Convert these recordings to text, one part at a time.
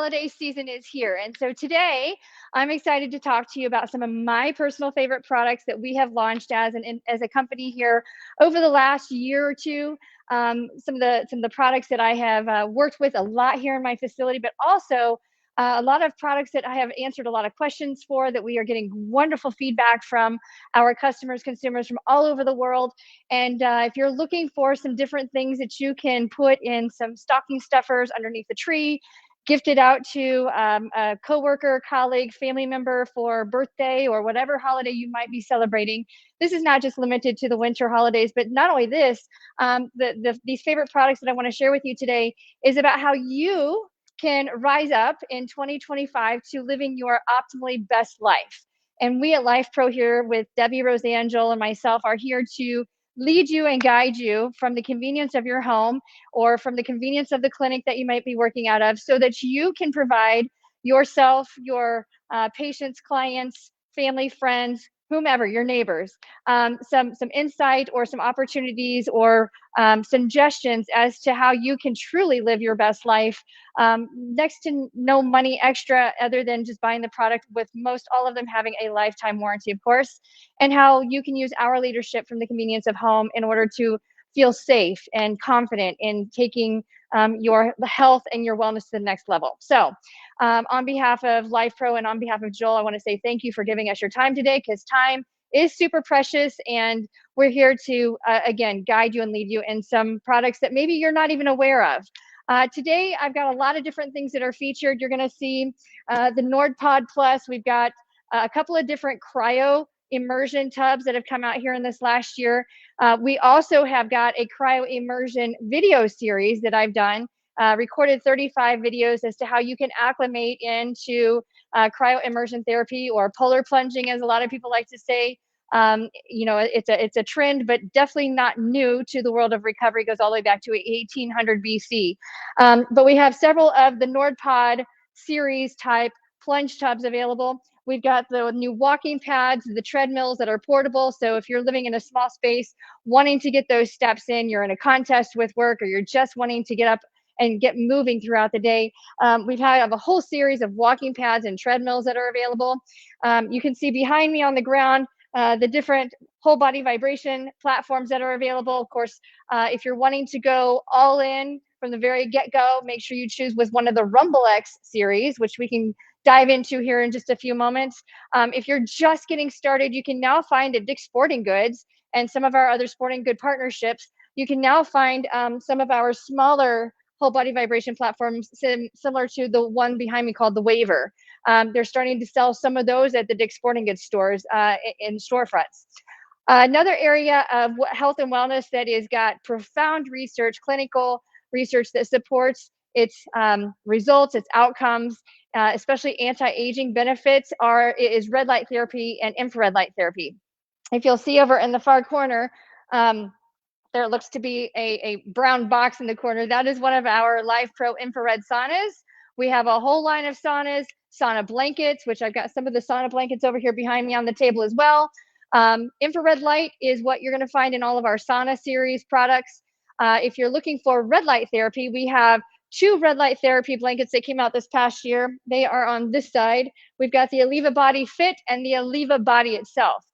holiday season is here. And so today I'm excited to talk to you about some of my personal favorite products that we have launched as a company here over the last year or two. Some of the products that I have worked with a lot here in my facility, but also a lot of products that I have answered a lot of questions for, that we are getting wonderful feedback from our customers, consumers from all over the world. And if you're looking for some different things that you can put in some stocking stuffers underneath the tree, gift it out to a coworker, colleague, family member for birthday or whatever holiday you might be celebrating. This is not just limited to the winter holidays, but not only this, these favorite products that I want to share with you today is about how you can rise up in 2025 to living your optimally best life. And we at Life Pro here with Debbie Rosangel and myself are here to lead you and guide you from the convenience of your home or from the convenience of the clinic that you might be working out of, so that you can provide yourself, your patients, clients, family, friends, whomever, your neighbors, some insight or some opportunities or suggestions as to how you can truly live your best life. Next to no money extra other than just buying the product, with most all of them having a lifetime warranty, of course, and how you can use our leadership from the convenience of home in order to feel safe and confident in taking your health and your wellness to the next level. So on behalf of Life Pro and on behalf of Joel, I want to say thank you for giving us your time today, because time is super precious, and we're here to, again, guide you and lead you in some products that maybe you're not even aware of. Today, I've got a lot of different things that are featured. You're going to see the NordPod Plus. We've got a couple of different cryo immersion tubs that have come out here in this last year. We also have got a cryo immersion video series that I've done, recorded 35 videos as to how you can acclimate into cryo immersion therapy, or polar plunging, as a lot of people like to say. It's a trend, but definitely not new to the world of recovery. It goes all the way back to 1800 BC. But we have several of the NordPod series type plunge tubs available. We've got the new walking pads, the treadmills that are portable. So if you're living in a small space, wanting to get those steps in, you're in a contest with work, or you're just wanting to get up and get moving throughout the day, we've had a whole series of walking pads and treadmills that are available. You can see behind me on the ground the different whole body vibration platforms that are available. Of course, if you're wanting to go all in from the very get-go, make sure you choose with one of the Rumble X series, which we can dive into here in just a few moments. If you're just getting started, you can now find at Dick's Sporting Goods and some of our other sporting good partnerships, you can now find some of our smaller whole body vibration platforms similar to the one behind me called the Waver. They're starting to sell some of those at the Dick's Sporting Goods stores in storefronts. Another area of health and wellness that has got profound research, clinical research that supports its results, its outcomes, especially anti-aging benefits, is red light therapy and infrared light therapy. If you'll see over in the far corner, there looks to be a brown box in the corner. That is one of our Life Pro infrared saunas. We have a whole line of saunas, sauna blankets, which I've got some of the sauna blankets over here behind me on the table as well. Infrared light is what you're going to find in all of our sauna series products. If you're looking for red light therapy, we have 2 red light therapy blankets that came out this past year. They are on this side. We've got the Aliva Body Fit and the Aliva Body itself.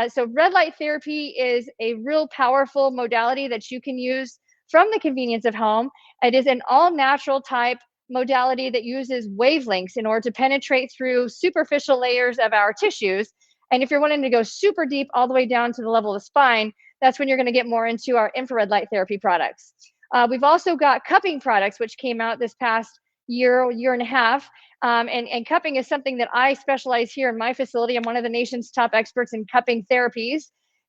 So red light therapy is a real powerful modality that you can use from the convenience of home. It is an all natural type modality that uses wavelengths in order to penetrate through superficial layers of our tissues. And if you're wanting to go super deep all the way down to the level of the spine, that's when you're going to get more into our infrared light therapy products. We've also got cupping products, which came out this past year and a half. And cupping is something that I specialize here in my facility. I'm one of the nation's top experts in cupping therapies.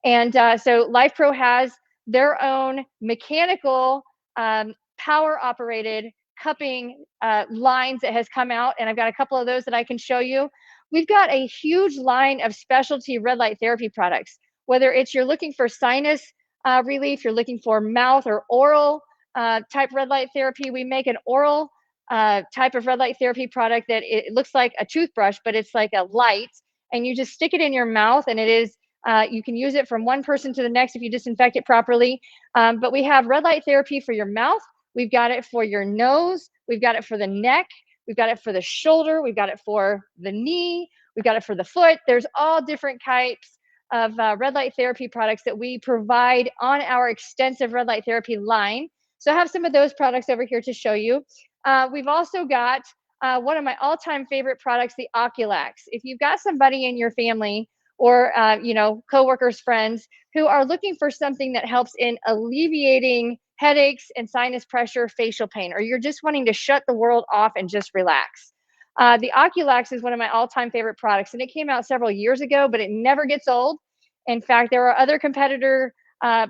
And so Life Pro has their own mechanical, power operated cupping lines that has come out. And I've got a couple of those that I can show you. We've got a huge line of specialty red light therapy products, whether it's you're looking for sinus relief, you're looking for mouth or oral type red light therapy. We make an oral type of red light therapy product that it looks like a toothbrush, but it's like a light, and you just stick it in your mouth, and it is you can use it from one person to the next if you disinfect it properly. But we have red light therapy for your mouth. We've got it for your nose. We've got it for the neck. We've got it for the shoulder. We've got it for the knee. We've got it for the foot. There's all different types of red light therapy products that we provide on our extensive red light therapy line. So I have some of those products over here to show you. We've also got one of my all-time favorite products, the Oculax. If you've got somebody in your family or coworkers, friends who are looking for something that helps in alleviating headaches and sinus pressure, facial pain, or you're just wanting to shut the world off and just relax. The Oculax is one of my all-time favorite products, and it came out several years ago, but it never gets old. In fact, there are other competitor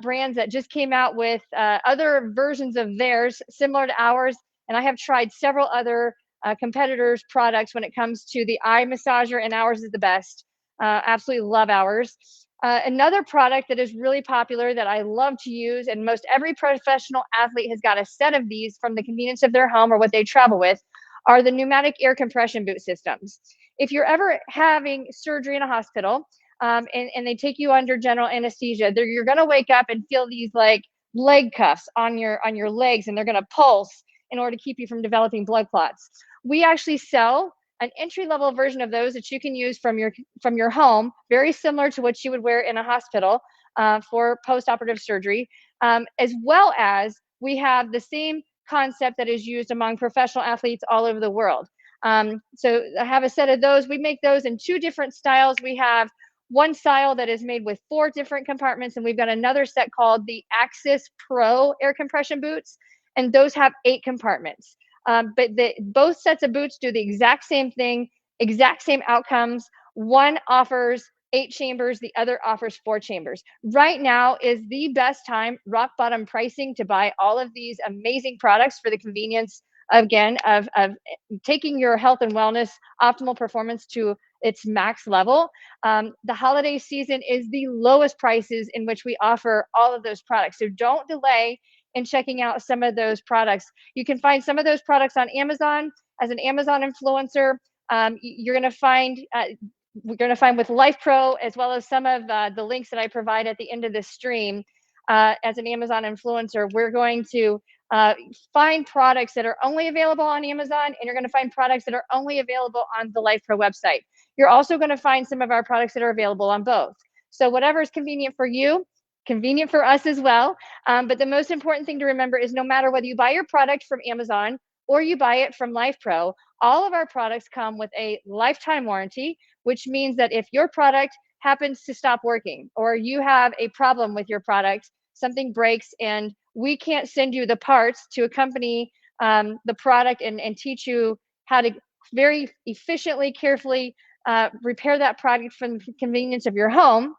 brands that just came out with other versions of theirs similar to ours, and I have tried several other competitors' products when it comes to the eye massager, and ours is the best. Absolutely love ours. Another product that is really popular that I love to use, and most every professional athlete has got a set of these from the convenience of their home or what they travel with, are the pneumatic air compression boot systems. If you're ever having surgery in a hospital and they take you under general anesthesia, you're going to wake up and feel these like leg cuffs on your legs, and they're going to pulse in order to keep you from developing blood clots. We actually sell an entry-level version of those that you can use from your home, very similar to what you would wear in a hospital for post-operative surgery, as well as we have the same concept that is used among professional athletes all over the world. So I have a set of those. We make those in 2 different styles. We have one style that is made with 4 different compartments, and we've got another set called the Axis Pro air compression boots, and those have 8 compartments. But both sets of boots do the exact same thing, exact same outcomes. One offers 8 chambers, the other offers 4 chambers. Right now is the best time, rock bottom pricing, to buy all of these amazing products for the convenience, again, of taking your health and wellness optimal performance to its max level. The holiday season is the lowest prices in which we offer all of those products. So don't delay in checking out some of those products. You can find some of those products on Amazon. As an Amazon influencer, you're going to find we're going to find with LifePro, as well as some of the links that I provide at the end of this stream. As an Amazon influencer, we're going to find products that are only available on Amazon, and you're going to find products that are only available on the LifePro website. You're also going to find some of our products that are available on both. So whatever is convenient for you, convenient for us as well. But the most important thing to remember is no matter whether you buy your product from Amazon or you buy it from LifePro, all of our products come with a lifetime warranty, which means that if your product happens to stop working or you have a problem with your product, something breaks, and we can't send you the parts to accompany the product and teach you how to very efficiently, carefully repair that product from the convenience of your home,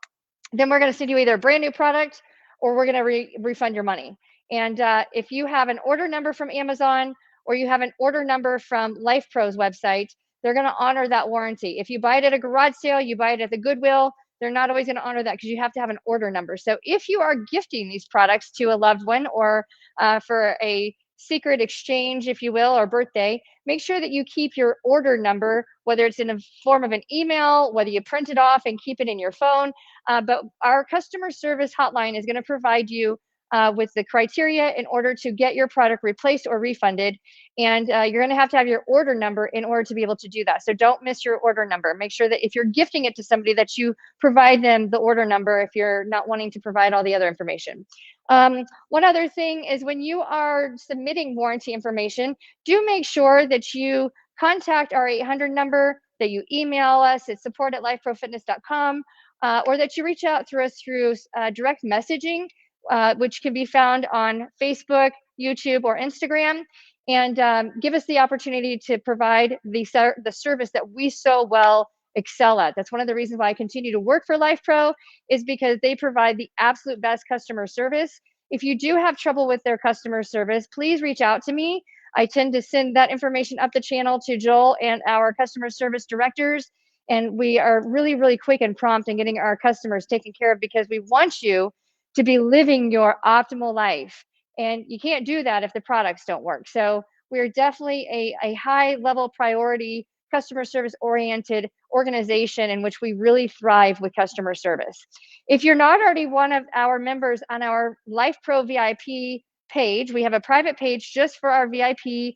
then we're going to send you either a brand new product or we're going to refund your money. And if you have an order number from Amazon or you have an order number from LifePro's website, they're going to honor that warranty. If you buy it at a garage sale, you buy it at the Goodwill, they're not always going to honor that because you have to have an order number. So if you are gifting these products to a loved one or for a secret exchange, if you will, or birthday, make sure that you keep your order number, whether it's in a form of an email, whether you print it off and keep it in your phone. But our customer service hotline is going to provide you with the criteria in order to get your product replaced or refunded. And you're going to have your order number in order to be able to do that. So don't miss your order number. Make sure that if you're gifting it to somebody that you provide them the order number if you're not wanting to provide all the other information. One other thing is when you are submitting warranty information, do make sure that you contact our 800 number, that you email us at support@lifeprofitness.com, or that you reach out through us through direct messaging, which can be found on Facebook, YouTube, or Instagram, and give us the opportunity to provide the service that we so well excel at. That's one of the reasons why I continue to work for LifePro, is because they provide the absolute best customer service. If you do have trouble with their customer service, please reach out to me. I tend to send that information up the channel to Joel and our customer service directors, and we are really, really quick and prompt in getting our customers taken care of because we want you to be living your optimal life. And you can't do that if the products don't work. So we're definitely a high level priority, customer service oriented organization in which we really thrive with customer service. If you're not already one of our members on our LifePro VIP page, we have a private page just for our VIP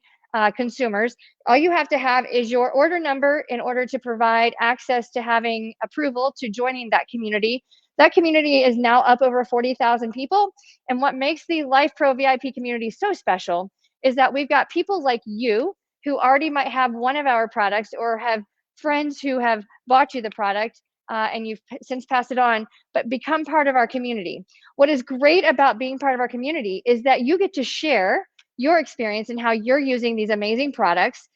consumers. All you have to have is your order number in order to provide access to having approval to joining that community. That community is now up over 40,000 people. And what makes the LifePro VIP community so special is that we've got people like you who already might have one of our products or have friends who have bought you the product and you've since passed it on, but become part of our community. What is great about being part of our community is that you get to share your experience and how you're using these amazing products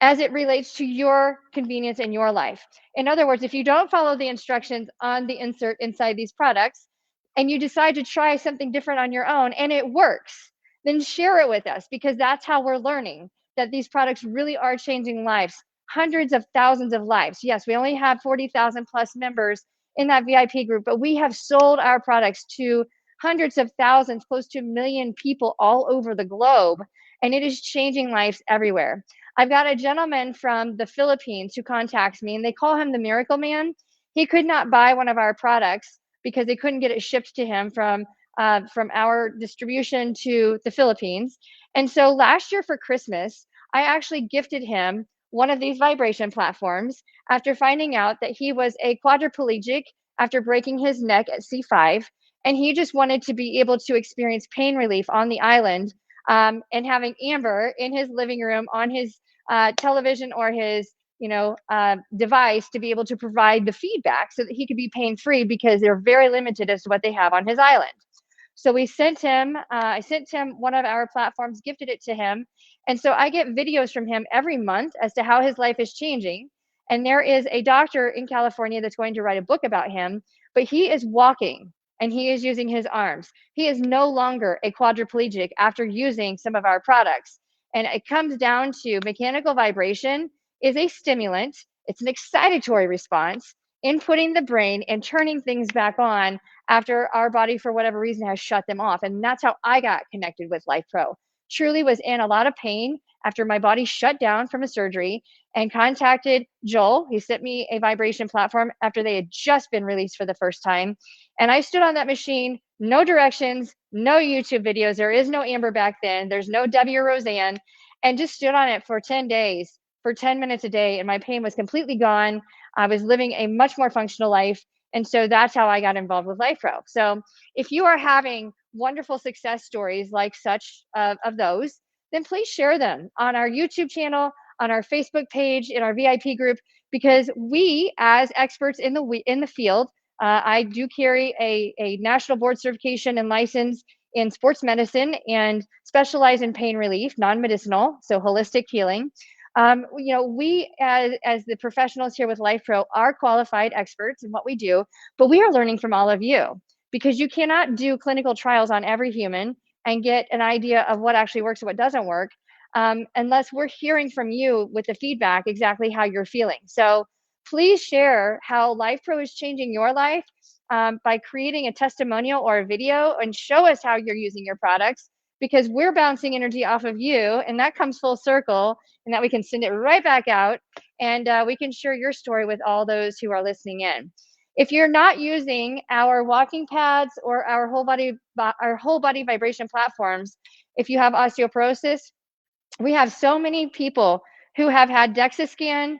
as it relates to your convenience in your life. In other words, if you don't follow the instructions on the insert inside these products and you decide to try something different on your own and it works, then share it with us because that's how we're learning that these products really are changing lives, hundreds of thousands of lives. Yes, we only have 40,000 plus members in that VIP group, but we have sold our products to hundreds of thousands, close to a million people all over the globe, and it is changing lives everywhere. I've got a gentleman from the Philippines who contacts me, and they call him the Miracle Man. He could not buy one of our products because they couldn't get it shipped to him from our distribution to the Philippines. And so last year for Christmas, I actually gifted him one of these vibration platforms after finding out that he was a quadriplegic after breaking his neck at C5. And he just wanted to be able to experience pain relief on the island, and having Amber in his living room on his television or his device to be able to provide the feedback so that he could be pain free because they're very limited as to what they have on his island. So we sent him, I sent him one of our platforms, gifted it to him. And so I get videos from him every month as to how his life is changing. And there is a doctor in California that's going to write a book about him, but he is walking and he is using his arms. He is no longer a quadriplegic after using some of our products. And it comes down to mechanical vibration is a stimulant. It's an excitatory response, inputting the brain and turning things back on after our body, for whatever reason, has shut them off. And that's how I got connected with LifePro. Truly was in a lot of pain after my body shut down from a surgery and contacted Joel. He sent me a vibration platform after they had just been released for the first time. And I stood on that machine, no directions, no YouTube videos. There is no Amber back then. There's no Debbie or Roseanne, and just stood on it for 10 days, for 10 minutes a day. And my pain was completely gone. I was living a much more functional life. And so that's how I got involved with LifePro. So if you are having wonderful success stories like such of those, then please share them on our YouTube channel, on our Facebook page, in our VIP group, because we, as experts in the field, I do carry a national board certification and license in sports medicine and specialize in pain relief, non-medicinal, so holistic healing. We as the professionals here with LifePro are qualified experts in what we do, but we are learning from all of you because you cannot do clinical trials on every human and get an idea of what actually works and what doesn't work unless we're hearing from you with the feedback exactly how you're feeling. So please share how LifePro is changing your life by creating a testimonial or a video and show us how you're using your products because we're bouncing energy off of you and that comes full circle and that we can send it right back out and we can share your story with all those who are listening in. If you're not using our walking pads or our whole body vibration platforms, if you have osteoporosis, we have so many people who have had DEXA scan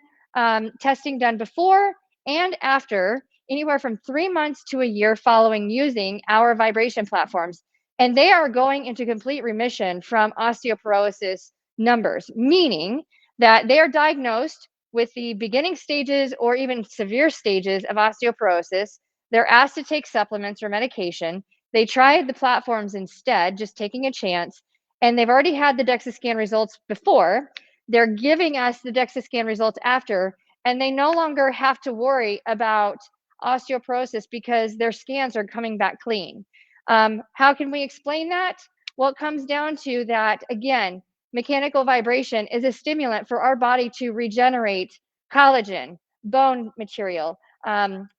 testing done before and after, anywhere from 3 months to a year following using our vibration platforms. And they are going into complete remission from osteoporosis numbers, meaning that they are diagnosed with the beginning stages or even severe stages of osteoporosis. They're asked to take supplements or medication. They tried the platforms instead, just taking a chance, and they've already had the DEXA scan results before. They're giving us the DEXA scan results after, and they no longer have to worry about osteoporosis because their scans are coming back clean. How can we explain that? Well, it comes down to that, again, mechanical vibration is a stimulant for our body to regenerate collagen, bone material,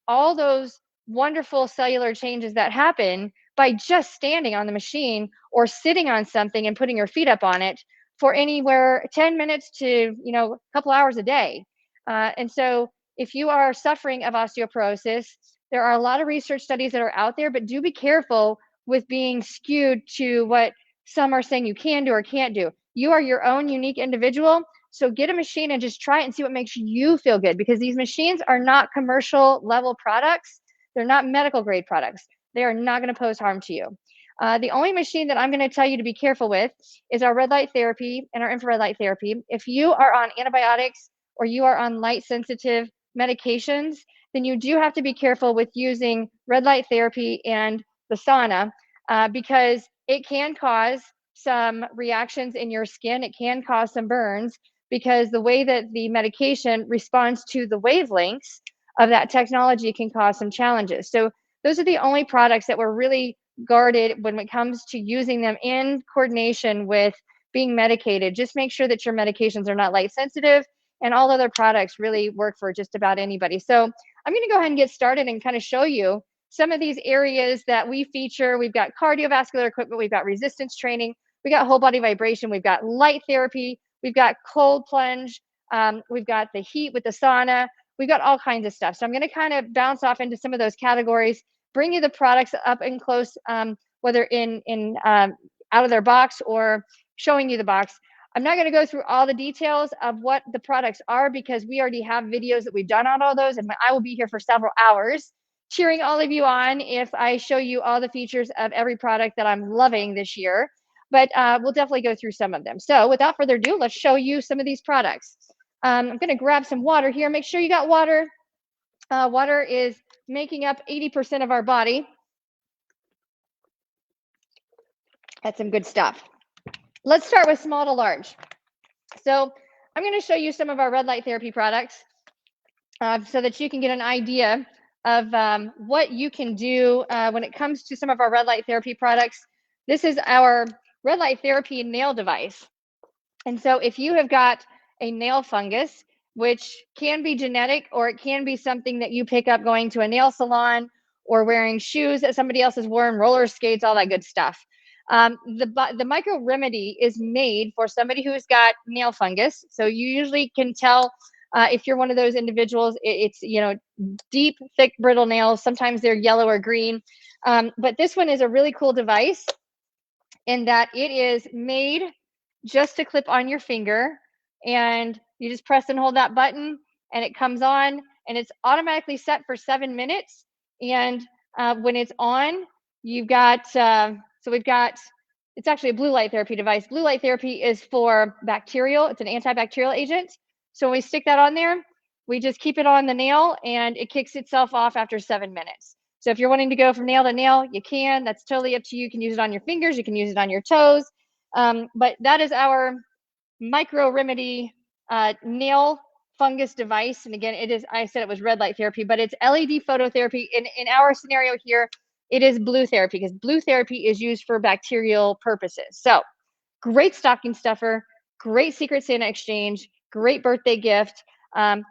all those wonderful cellular changes that happen by just standing on the machine or sitting on something and putting your feet up on it for anywhere 10 minutes to a couple hours a day. And so if you are suffering of osteoporosis, there are a lot of research studies that are out there, but do be careful with being skewed to what some are saying you can do or can't do. You are your own unique individual. So get a machine and just try it and see what makes you feel good, because these machines are not commercial level products. They're not medical grade products. They are not going to pose harm to you. The only machine that I'm going to tell you to be careful with is our red light therapy and our infrared light therapy. If you are on antibiotics or you are on light sensitive medications, then you do have to be careful with using red light therapy and the sauna, because it can cause some reactions in your skin. It can cause some burns because the way that the medication responds to the wavelengths of that technology can cause some challenges. So those are the only products that we're really guarded when it comes to using them in coordination with being medicated. Just make sure that your medications are not light sensitive, and all other products really work for just about anybody. So I'm going to go ahead and get started and kind of show you some of these areas that we feature. We've got cardiovascular equipment, we've got resistance training, we got whole body vibration, we've got light therapy, we've got cold plunge, we've got the heat with the sauna, we've got all kinds of stuff. So I'm going to kind of bounce off into some of those categories, bring you the products up and close, whether in out of their box or showing you the box. I'm not going to go through all the details of what the products are because we already have videos that we've done on all those, and I will be here for several hours cheering all of you on if I show you all the features of every product that I'm loving this year. But we'll definitely go through some of them. So without further ado, let's show you some of these products. I'm going to grab some water here. Make sure you got water. Water is making up 80% of our body. That's some good stuff. Let's start with small to large. So I'm going to show you some of our red light therapy products so that you can get an idea of what you can do when it comes to some of our red light therapy products. This is our red light therapy nail device. And so if you have got a nail fungus, which can be genetic or it can be something that you pick up going to a nail salon or wearing shoes that somebody else has worn, roller skates, all that good stuff. The Micro Remedy is made for somebody who's got nail fungus. So you usually can tell if you're one of those individuals, it's, deep, thick, brittle nails. Sometimes they're yellow or green. But this one is a really cool device in that it is made just to clip on your finger, and you just press and hold that button and it comes on, and it's automatically set for 7 minutes. And when it's on, you've got, it's actually a blue light therapy device. Blue light therapy is for bacterial. It's an antibacterial agent. So when we stick that on there, we just keep it on the nail and it kicks itself off after 7 minutes. So if you're wanting to go from nail to nail, you can. That's totally up to you. You can use it on your fingers. You can use it on your toes. But that is our Micro Remedy nail fungus device. And again, I said it was red light therapy, but it's LED phototherapy. In our scenario here, it is blue therapy because blue therapy is used for bacterial purposes. So great stocking stuffer, great Secret Santa exchange, great birthday gift,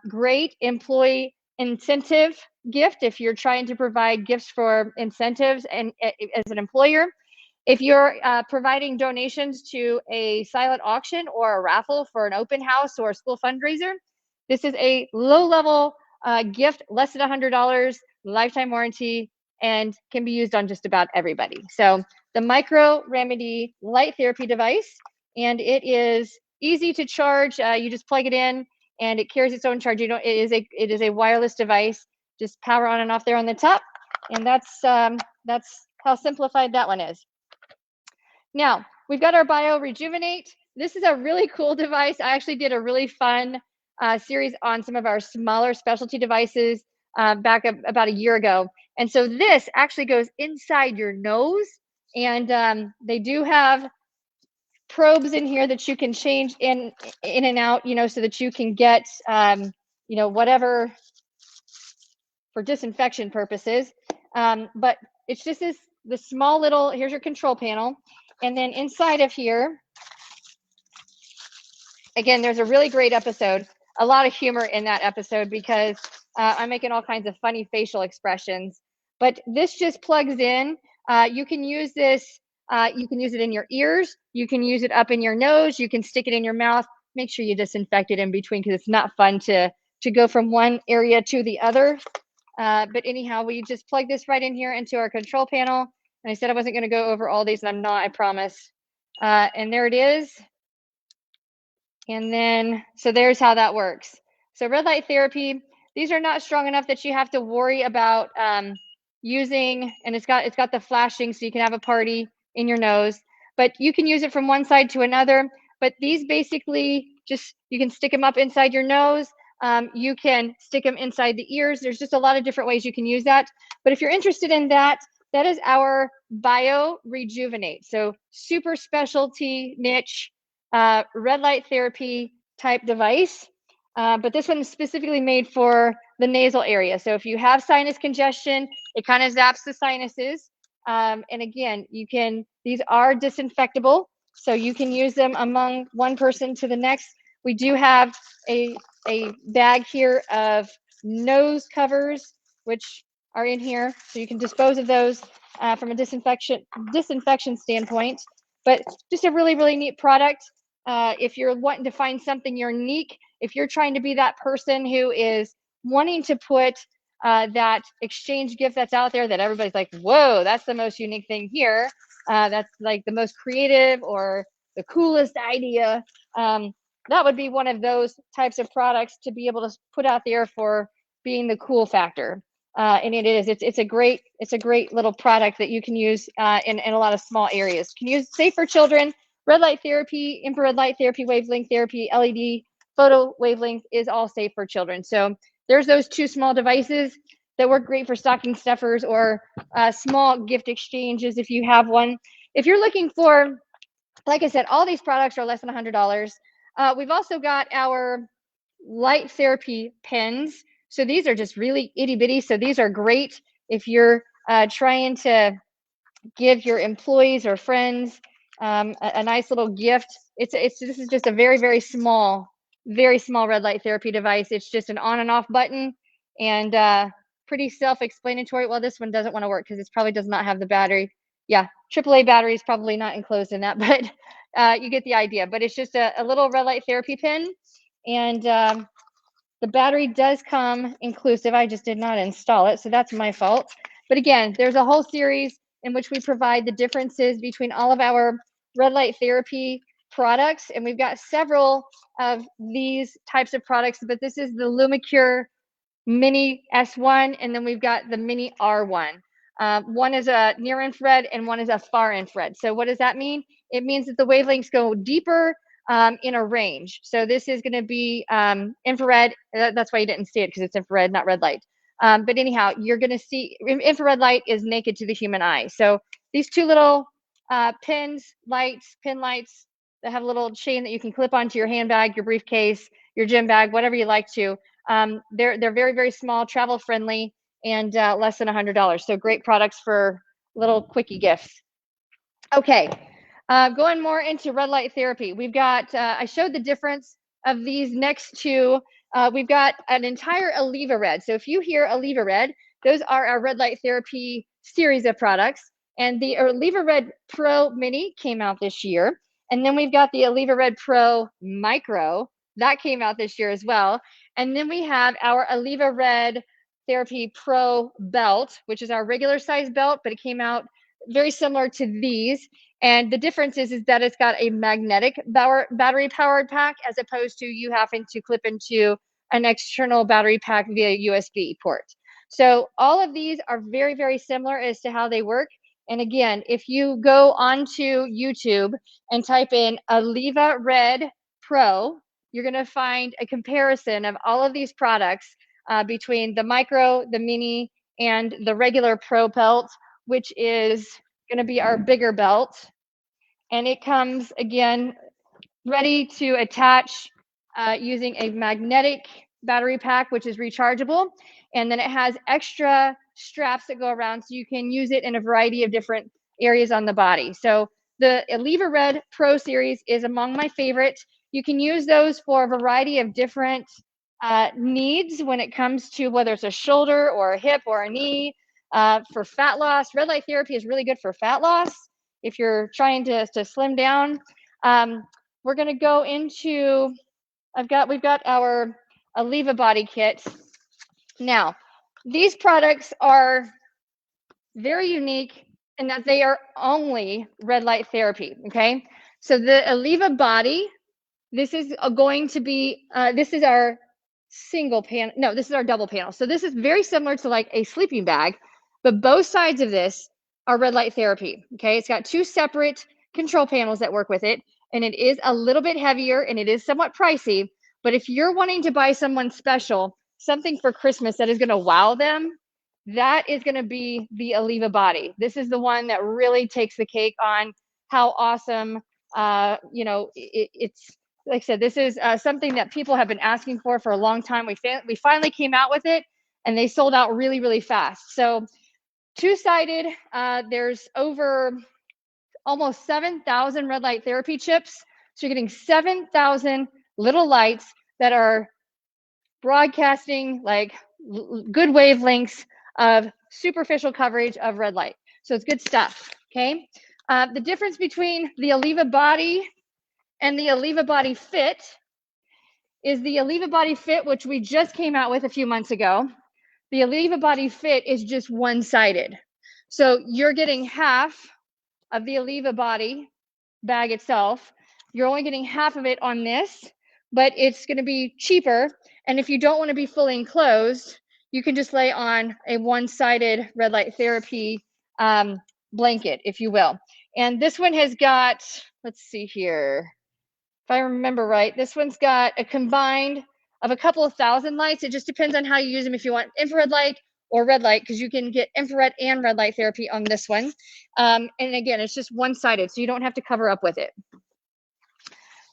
great employee incentive gift if you're trying to provide gifts for incentives and as an employer. If you're providing donations to a silent auction or a raffle for an open house or a school fundraiser, this is a low-level gift, less than $100, lifetime warranty, and can be used on just about everybody. So the Micro Remedy light therapy device, and it is easy to charge. You just plug it in, and it carries its own charge. It is a wireless device. Just power on and off there on the top, and that's how simplified that one is. Now, we've got our Bio Rejuvenate. This is a really cool device. I actually did a really fun series on some of our smaller specialty devices back about a year ago. And so this actually goes inside your nose, and they do have probes in here that you can change in and out, so that you can get, whatever for disinfection purposes. But it's just the small little, here's your control panel. And then inside of here, again, there's a really great episode, a lot of humor in that episode because I'm making all kinds of funny facial expressions. But this just plugs in. You can use this, you can use it in your ears, you can use it up in your nose, you can stick it in your mouth. Make sure you disinfect it in between because it's not fun to go from one area to the other. But anyhow, we just plug this right in here into our control panel. And I said I wasn't going to go over all these, and I'm not, I promise. And there it is. And then, so there's how that works. So red light therapy, these are not strong enough that you have to worry about using, and it's got the flashing so you can have a party in your nose, but you can use it from one side to another. But these basically just, you can stick them up inside your nose. You can stick them inside the ears. There's just a lot of different ways you can use that. But if you're interested in that, that is our Bio Rejuvenate. So super specialty niche red light therapy type device. But this one is specifically made for the nasal area. So if you have sinus congestion, it kind of zaps the sinuses. And again, these are disinfectable, so you can use them among one person to the next. We do have a bag here of nose covers, which are in here, so you can dispose of those from a disinfection standpoint. But just a really, really neat product. If you're wanting to find something unique, if you're trying to be that person who is wanting to put that exchange gift that's out there that everybody's like, whoa, that's the most unique thing here. That's like the most creative or the coolest idea. That would be one of those types of products to be able to put out there for being the cool factor. And it's a great little product that you can use in a lot of small areas. You can use safe for children. Red light therapy, infrared light therapy, wavelength therapy, LED photo wavelength is all safe for children. So there's those two small devices that work great for stocking stuffers or small gift exchanges if you have one. If you're looking for, like I said, all these products are less than $100. We've also got our light therapy pens. So these are just really itty bitty. So these are great if you're trying to give your employees or friends a nice little gift. This is just a very, very small red light therapy device. It's just an on and off button and pretty self-explanatory. Well, this one doesn't want to work because it probably does not have the battery. Yeah, AAA battery is probably not enclosed in that, but you get the idea. But it's just a little red light therapy pen, and the battery does come inclusive. I just did not install it, so that's my fault. But again, there's a whole series in which we provide the differences between all of our red light therapy products, and we've got several of these types of products, but this is the Lumicure Mini S1, and then we've got the Mini R1. One is a near infrared and one is a far infrared. So what does that mean? It means that the wavelengths go deeper in a range. So this is going to be infrared. That's why you didn't see it, because it's infrared, not red light. But anyhow, you're going to see infrared light is naked to the human eye. So these two little pin lights that have a little chain that you can clip onto your handbag, your briefcase, your gym bag, whatever you like to. They're very, very small, travel friendly, and less than $100. So great products for little quickie gifts. Okay, going more into red light therapy. We've got, I showed the difference of these next two. We've got an entire Aleva Red. So if you hear Aleva Red, those are our red light therapy series of products. And the Aleva Red Pro Mini came out this year. And then we've got the Aleva Red Pro Micro. That came out this year as well. And then we have our Aleva Red Therapy Pro Belt, which is our regular size belt, but it came out very similar to these. And the difference is that it's got a magnetic battery powered pack, as opposed to you having to clip into an external battery pack via USB port. So all of these are very, very similar as to how they work. And again, if you go onto YouTube and type in Aleva Red Pro, you're going to find a comparison of all of these products between the Micro, the Mini, and the regular Pro belt, which is going to be our bigger belt. And it comes, again, ready to attach using a magnetic battery pack, which is rechargeable. And then it has extra straps that go around, so you can use it in a variety of different areas on the body. So the Aleva Red Pro Series is among my favorites. You can use those for a variety of different needs when it comes to whether it's a shoulder or a hip or a knee. For fat loss, red light therapy is really good for fat loss if you're trying to slim down. We're going to go into, we've got our Aleva body kit. Now, these products are very unique in that they are only red light therapy, okay? So the Aleva body This is going to be, this is our single panel. No, this is our double panel. So this is very similar to like a sleeping bag, but both sides of this are red light therapy. Okay, it's got two separate control panels that work with it, and it is a little bit heavier and it is somewhat pricey. But if you're wanting to buy someone special something for Christmas that is going to wow them, that is going to be the Aliva Body. This is the one that really takes the cake on how awesome. It's like I said, this is something that people have been asking for a long time. We finally came out with it, and they sold out really, really fast. So two-sided, there's over almost 7,000 red light therapy chips. So you're getting 7,000 little lights that are broadcasting like good wavelengths of superficial coverage of red light. So it's good stuff, okay? The difference between the Aliva Body and the Aliva Body Fit is the Aliva Body Fit, which we just came out with a few months ago. The Aliva Body Fit is just one-sided. So you're getting half of the Aliva Body bag itself. You're only getting half of it on this, but it's going to be cheaper. And if you don't want to be fully enclosed, you can just lay on a one-sided red light therapy blanket, if you will. And this one has got, let's see here, if I remember right, this one's got a combined of a couple of thousand lights. It just depends on how you use them. If you want infrared light or red light, because you can get infrared and red light therapy on this one. And again, it's just one-sided, so you don't have to cover up with it.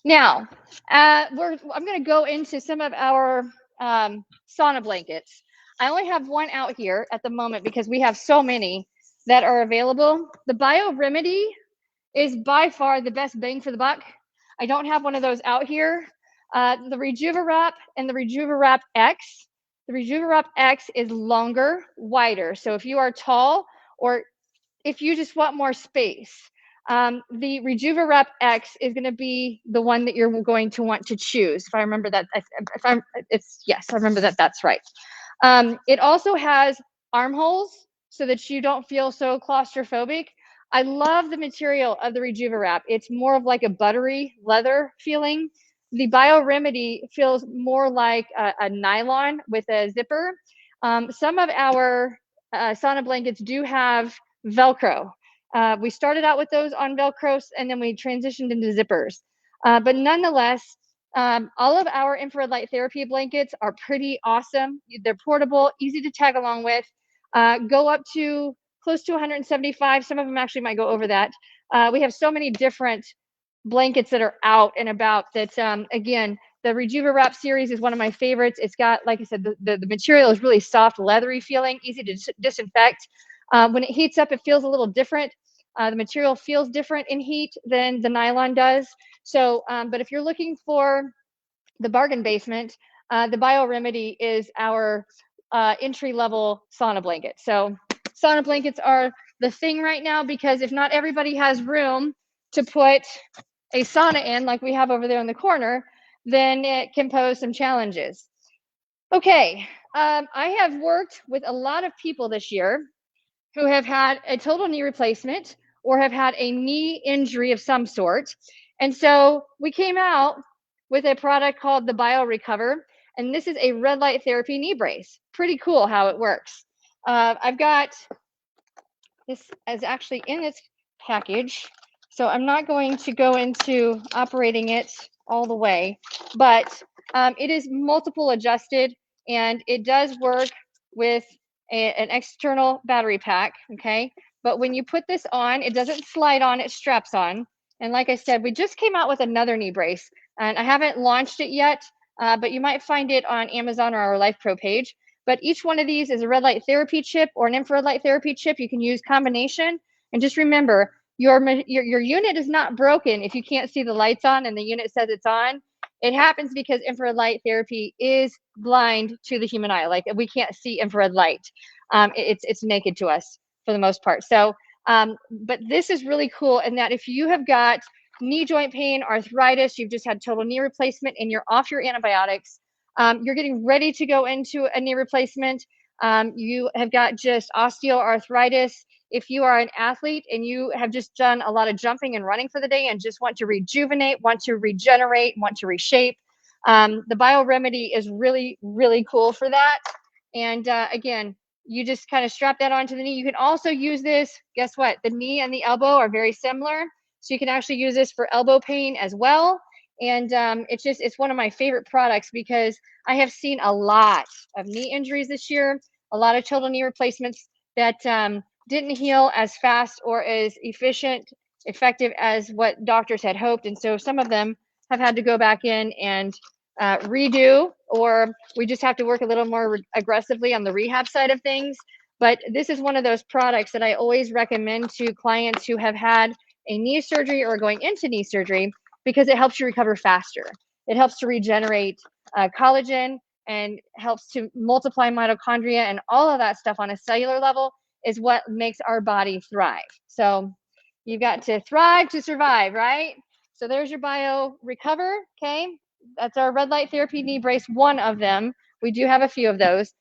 Now, I'm going to go into some of our sauna blankets. I only have one out here at the moment because we have so many that are available. The BioRemedy is by far the best bang for the buck. I don't have one of those out here. The RejuvaWrap and the RejuvaWrap X. The RejuvaWrap X is longer, wider. So if you are tall or if you just want more space, the RejuvaWrap X is going to be the one that you're going to want to choose. If I remember that, yes, I remember that. That's right. It also has armholes so that you don't feel so claustrophobic. I love the material of the RejuvaWrap. It's more of like a buttery leather feeling. The BioRemedy feels more like a nylon with a zipper. Some of our sauna blankets do have Velcro. We started out with those on Velcro, and then we transitioned into zippers. But nonetheless, all of our infrared light therapy blankets are pretty awesome. They're portable, easy to tag along with, go up to close to 175. Some of them actually might go over that. We have so many different blankets that are out and about that, again, the RejuvaWrap series is one of my favorites. It's got, like I said, the material is really soft, leathery feeling, easy to disinfect. When it heats up, it feels a little different. The material feels different in heat than the nylon does. So, but if you're looking for the bargain basement, the BioRemedy is our entry-level sauna blanket. So sauna blankets are the thing right now, because if not everybody has room to put a sauna in like we have over there in the corner, then it can pose some challenges. Okay, I have worked with a lot of people this year who have had a total knee replacement or have had a knee injury of some sort. And so we came out with a product called the BioRecover, and this is a red light therapy knee brace. Pretty cool how it works. I've got, this is actually in this package, so I'm not going to go into operating it all the way, but it is multiple adjusted, and it does work with an external battery pack, okay? But when you put this on, it doesn't slide on, it straps on. And like I said, we just came out with another knee brace, and I haven't launched it yet, but you might find it on Amazon or our LifePro page. But each one of these is a red light therapy chip or an infrared light therapy chip. You can use combination. And just remember, your unit is not broken if you can't see the lights on and the unit says it's on. It happens because infrared light therapy is blind to the human eye. Like, we can't see infrared light. It's naked to us for the most part. So, but this is really cool in that if you have got knee joint pain, arthritis, you've just had total knee replacement and you're off your antibiotics, you're getting ready to go into a knee replacement, You have got just osteoarthritis. If you are an athlete and you have just done a lot of jumping and running for the day and just want to rejuvenate, want to regenerate, want to reshape, the BioRemedy is really, really cool for that. And again, you just kind of strap that onto the knee. You can also use this. Guess what? The knee and the elbow are very similar. So you can actually use this for elbow pain as well. And it's one of my favorite products because I have seen a lot of knee injuries this year, a lot of total knee replacements that didn't heal as fast or as effective as what doctors had hoped. And so some of them have had to go back in and redo, or we just have to work a little more aggressively on the rehab side of things. But this is one of those products that I always recommend to clients who have had a knee surgery or going into knee surgery because it helps you recover faster. It helps to regenerate collagen and helps to multiply mitochondria, and all of that stuff on a cellular level is what makes our body thrive. So you've got to thrive to survive, right? So there's your BioRecover, okay? That's our red light therapy knee brace, one of them. We do have a few of those.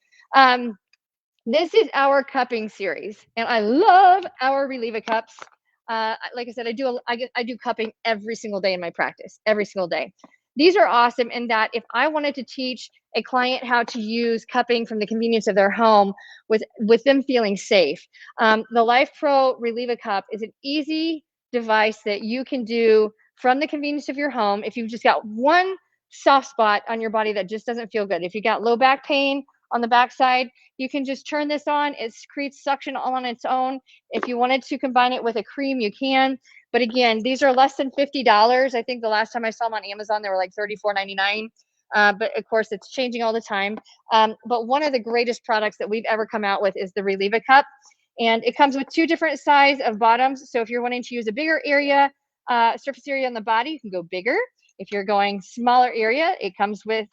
This is our cupping series, and I love our Relieva cups. Like I said, I do cupping every single day in my practice, every single day. These are awesome in that if I wanted to teach a client how to use cupping from the convenience of their home with them feeling safe, the LifePro Relieva cup is an easy device that you can do from the convenience of your home. If you've just got one soft spot on your body that just doesn't feel good, if you got low back pain on the backside, you can just turn this on. It creates suction all on its own. If you wanted to combine it with a cream, you can. But again, these are less than $50. I think the last time I saw them on Amazon, they were like $34.99. But of course, it's changing all the time. But one of the greatest products that we've ever come out with is the Relieva cup. And it comes with two different size of bottoms. So if you're wanting to use a bigger area, surface area on the body, you can go bigger. If you're going smaller area, it comes with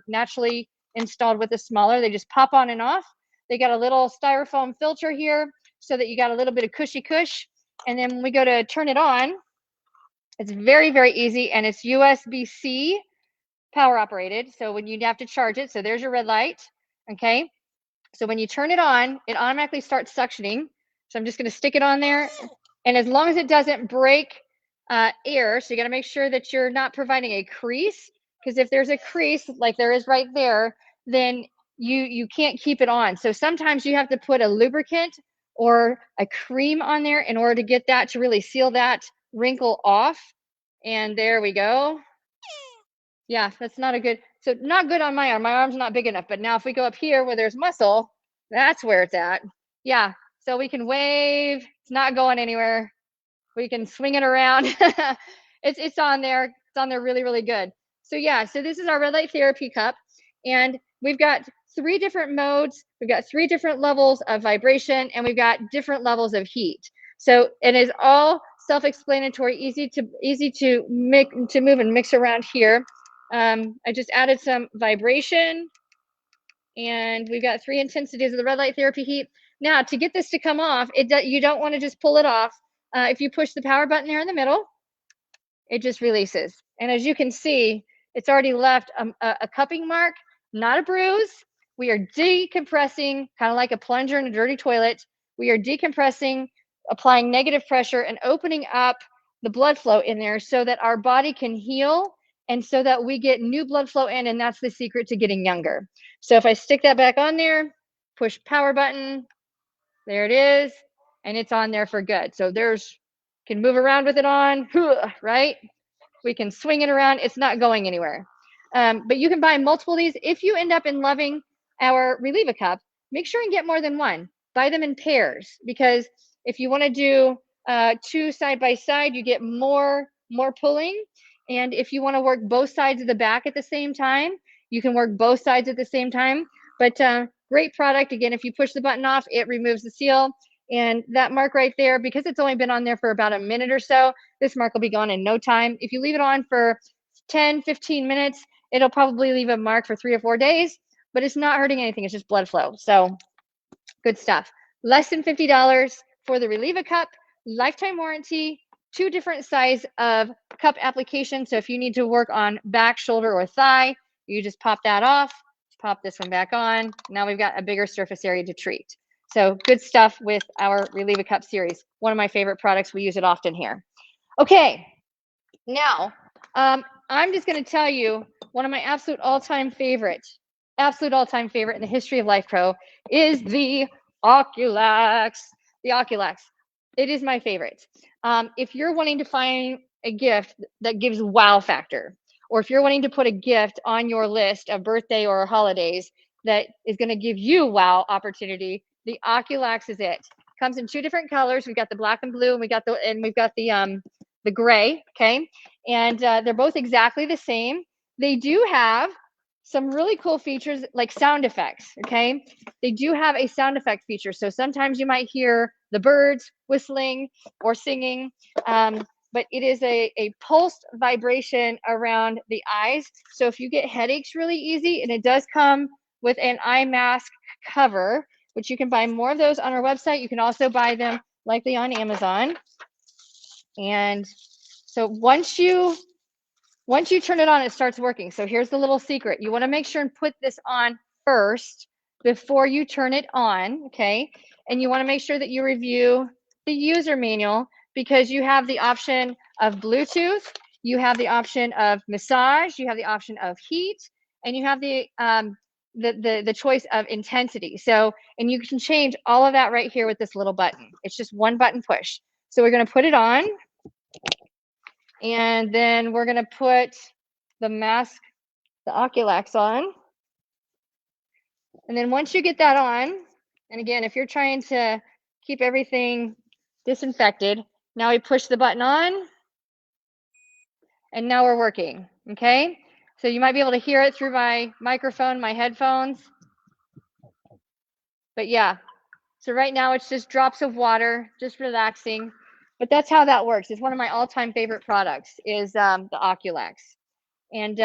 naturally installed with a smaller. They just pop on and off. They got a little styrofoam filter here so that you got a little bit of cushy cush. And then when we go to turn it on, it's very, very easy, and it's USB-C power operated. So when you have to charge it, so there's your red light, okay? So when you turn it on, it automatically starts suctioning. So I'm just gonna stick it on there. And as long as it doesn't break air, so you gotta make sure that you're not providing a crease, because if there's a crease like there is right there, then you can't keep it on. So sometimes you have to put a lubricant or a cream on there in order to get that to really seal that wrinkle off. And there we go. Yeah, that's not a good, so not good on my arm. My arm's not big enough. But now if we go up here where there's muscle, that's where it's at. Yeah, so we can wave. It's not going anywhere. We can swing it around. It's on there. It's on there really, really good. So yeah, so this is our red light therapy cup. And we've got 3 different modes. We've got 3 different levels of vibration, and we've got different levels of heat. So it is all self-explanatory, easy to move and mix around here. I just added some vibration, and we've got 3 intensities of the red light therapy heat. Now, to get this to come off, you don't want to just pull it off. If you push the power button there in the middle, it just releases. And as you can see, it's already left a cupping mark, not a bruise. We are decompressing, kind of like a plunger in a dirty toilet. We are decompressing, applying negative pressure, and opening up the blood flow in there so that our body can heal and so that we get new blood flow in, and that's the secret to getting younger. So if I stick that back on there, push power button, there it is, and it's on there for good. So can move around with it on, right? We can swing it around. It's not going anywhere. But you can buy multiple of these. If you end up in loving our Relieva cup, make sure and get more than one. Buy them in pairs, because if you want to do 2 side by side, you get more pulling. And if you want to work both sides of the back at the same time, you can work both sides at the same time. But great product. Again, if you push the button off, it removes the seal. And that mark right there, because it's only been on there for about a minute or so, this mark will be gone in no time. If you leave it on for 10, 15 minutes, it'll probably leave a mark for 3 or 4 days, but it's not hurting anything. It's just blood flow. So good stuff. Less than $50 for the Relieva cup, lifetime warranty, 2 different size of cup applications. So if you need to work on back, shoulder, or thigh, you just pop that off. Pop this one back on. Now we've got a bigger surface area to treat. So good stuff with our Relieve a Cup series. One of my favorite products. We use it often here. Okay, now I'm just going to tell you one of my absolute all-time favorite in the history of Life Pro is the Oculax. The Oculax. It is my favorite. If you're wanting to find a gift that gives wow factor, or if you're wanting to put a gift on your list of birthday or holidays that is going to give you wow opportunity, the Oculax is it. Comes in two different colors. We've got the black and blue, and we've got the gray. Okay, and they're both exactly the same. They do have some really cool features like sound effects. Okay, they do have a sound effect feature. So sometimes you might hear the birds whistling or singing. But it is a pulsed vibration around the eyes. So if you get headaches really easy, and it does come with an eye mask cover, which you can buy more of those on our website. You can also buy them likely on Amazon. And so once you turn it on, it starts working. So here's the little secret. You want to make sure and put this on first before you turn it on, okay? And you want to make sure that you review the user manual, because you have the option of Bluetooth, you have the option of massage, you have the option of heat, and you have the choice of intensity. So, and you can change all of that right here with this little button. It's just one button push. So we're going to put it on, and then we're going to put the mask, the Oculax on. And then once you get that on, and again, if you're trying to keep everything disinfected, now we push the button on, and now we're working, okay? So you might be able to hear it through my microphone, my headphones. But yeah, so right now it's just drops of water, just relaxing. But that's how that works. It's one of my all-time favorite products is the Oculax. And